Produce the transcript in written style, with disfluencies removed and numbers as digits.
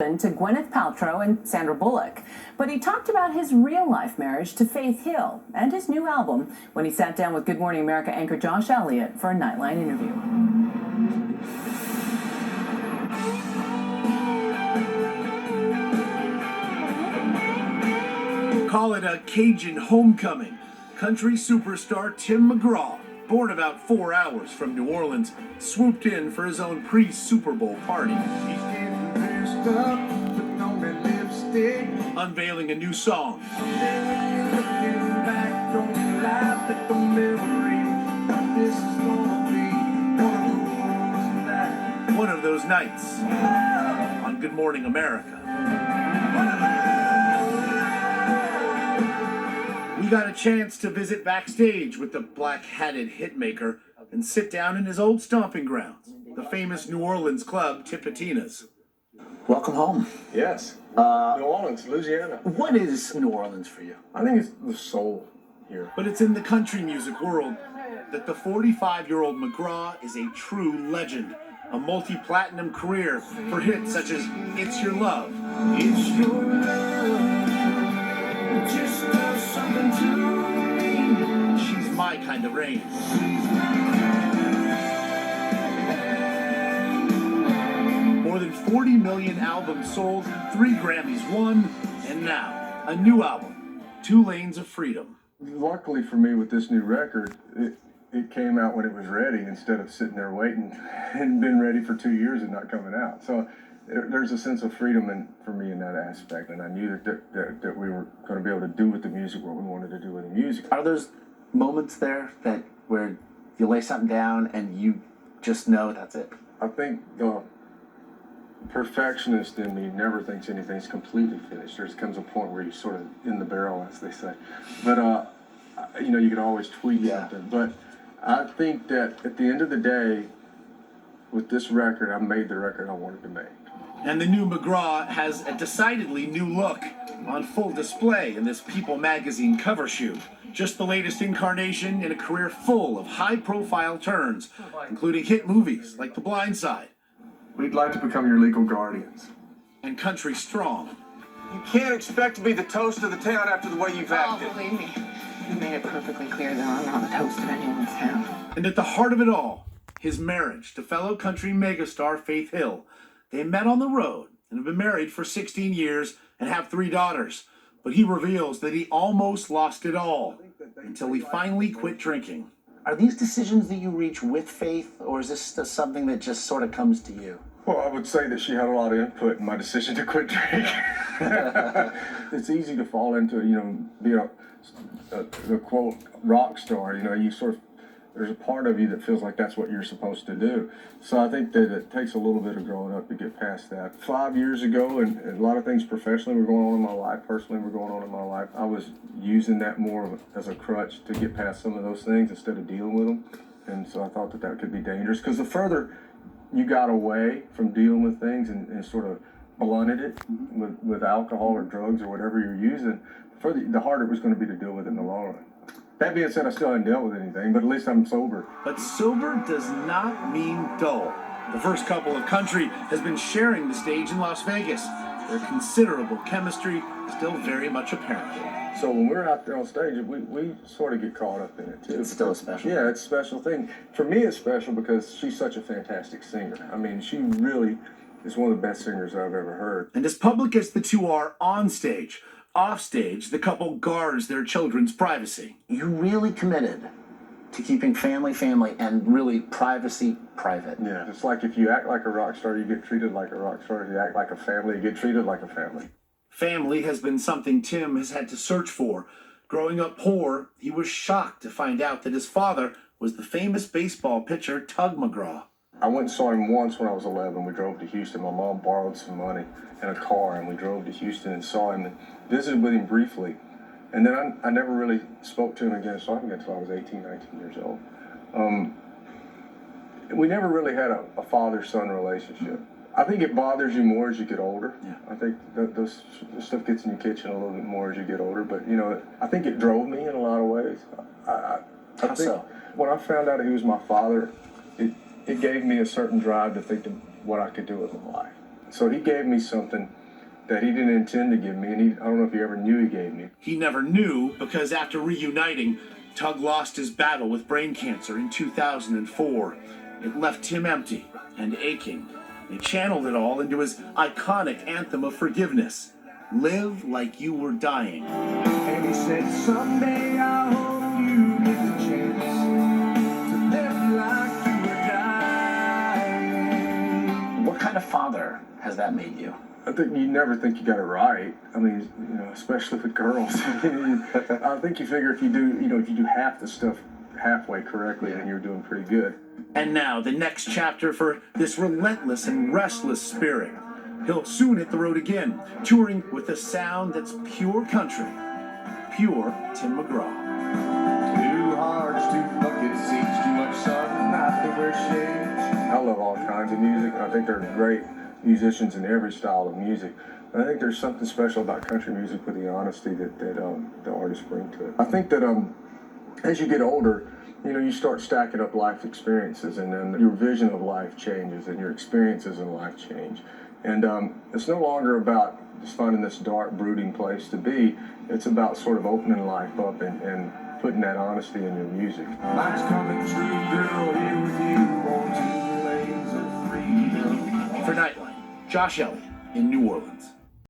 To Gwyneth Paltrow and Sandra Bullock. But he talked about his real-life marriage to Faith Hill and his new album when he sat down with Good Morning America anchor Josh Elliott for a Nightline interview. Call it a Cajun homecoming. Country superstar Tim McGraw, born about 4 hours from New Orleans, swooped in for his own pre-Super Bowl party. Unveiling a new song. One of those nights on Good Morning America. We got a chance to visit backstage with the black-hatted hitmaker and sit down in his old stomping grounds, the famous New Orleans club Tipitina's. Welcome home. Yes. New Orleans, Louisiana. What is New Orleans for you? I think it's the soul here. But it's in the country music world that the 45-year-old McGraw is a true legend. A multi-platinum career for hits such as It's Your Love. It's your love. Just does something to me. She's My Kind of Rain. More than 40 million albums sold, 3 Grammys won, and now a new album, Two Lanes of Freedom. Luckily for me with this new record, it came out when it was ready instead of sitting there waiting and been ready for 2 years and not coming out. So there's a sense of freedom for me in that aspect, and I knew that we were going to be able to do with the music what we wanted to do with the music. Are those moments there where you lay something down and you just know that's it? I think the perfectionist in me never thinks anything's completely finished. There comes a point where you're sort of in the barrel, as they say. But you can always tweak something. But I think that at the end of the day, with this record, I made the record I wanted to make. And the new McGraw has a decidedly new look on full display in this People magazine cover shoot. Just the latest incarnation in a career full of high-profile turns, including hit movies like The Blind Side. We'd like to become your legal guardians. And Country Strong. You can't expect to be the toast of the town after the way you've acted. Oh, believe me. You made it perfectly clear that I'm not the toast of anyone's town. And at the heart of it all, his marriage to fellow country megastar Faith Hill. They met on the road and have been married for 16 years and have 3 daughters. But he reveals that he almost lost it all until he finally quit drinking. Are these decisions that you reach with Faith, or is this just something that just sort of comes to you? Well, I would say that she had a lot of input in my decision to quit drinking. It's easy to fall into, be the quote rock star. You sort of, there's a part of you that feels like that's what you're supposed to do. So I think that it takes a little bit of growing up to get past that. 5 years ago, and a lot of things professionally were going on in my life, personally were going on in my life, I was using that more as a crutch to get past some of those things instead of dealing with them. And so I thought that could be dangerous, because the further you got away from dealing with things and sort of blunted it with alcohol or drugs or whatever you're using, the harder it was going to be to deal with it in the long run. That being said, I still haven't dealt with anything, but at least I'm sober. But sober does not mean dull. The first couple of country has been sharing the stage in Las Vegas. Their considerable chemistry is still very much apparent. So when we're out there on stage, we sort of get caught up in it too. It's still a special. Yeah, it's a special thing. For me, it's special because she's such a fantastic singer. I mean, she really is one of the best singers I've ever heard. And as public as the two are on stage, off stage, the couple guards their children's privacy. You really committed to keeping family, and really privacy private. Yeah, it's like if you act like a rock star, you get treated like a rock star. If you act like a family, you get treated like a family. Family has been something Tim has had to search for. Growing up poor, he was shocked to find out that his father was the famous baseball pitcher Tug McGraw. I went and saw him once when I was 11. We drove to Houston. My mom borrowed some money in a car, and we drove to Houston and saw him and visited with him briefly. And then I never really spoke to him again, saw him again until I was 18, 19 years old. We never really had a father-son relationship. I think it bothers you more as you get older. Yeah. I think this stuff gets in your kitchen a little bit more as you get older. But, I think it drove me in a lot of ways. I think so? When I found out he was my father, it gave me a certain drive to think of what I could do with my life. So he gave me something that he didn't intend to give me, and I don't know if he ever knew he gave me. He never knew because after reuniting, Tug lost his battle with brain cancer in 2004. It left him empty and aching. He channeled it all into his iconic anthem of forgiveness, Live Like You Were Dying. And he said, someday I hope you get the chance to live like you were dying. What kind of father has that made you? I think you never think you got it right. I mean, you know, especially with girls. I think you figure if you do half the stuff halfway correctly, then you're doing pretty good. And now, the next chapter for this relentless and restless spirit. He'll soon hit the road again, touring with a sound that's pure country. Pure Tim McGraw. Too hard, too bucket seats, too much sun, not to wear shades. I love all kinds of music. I think they're great musicians in every style of music. I think there's something special about country music with the honesty that the artists bring to it. I think that as you get older, you know, you start stacking up life experiences, and then your vision of life changes, and your experiences in life change. And it's no longer about just finding this dark, brooding place to be. It's about sort of opening life up and putting that honesty in your music. Life's coming true, girl, here with you on two lanes of freedom. For Nightline, Josh Elliott in New Orleans.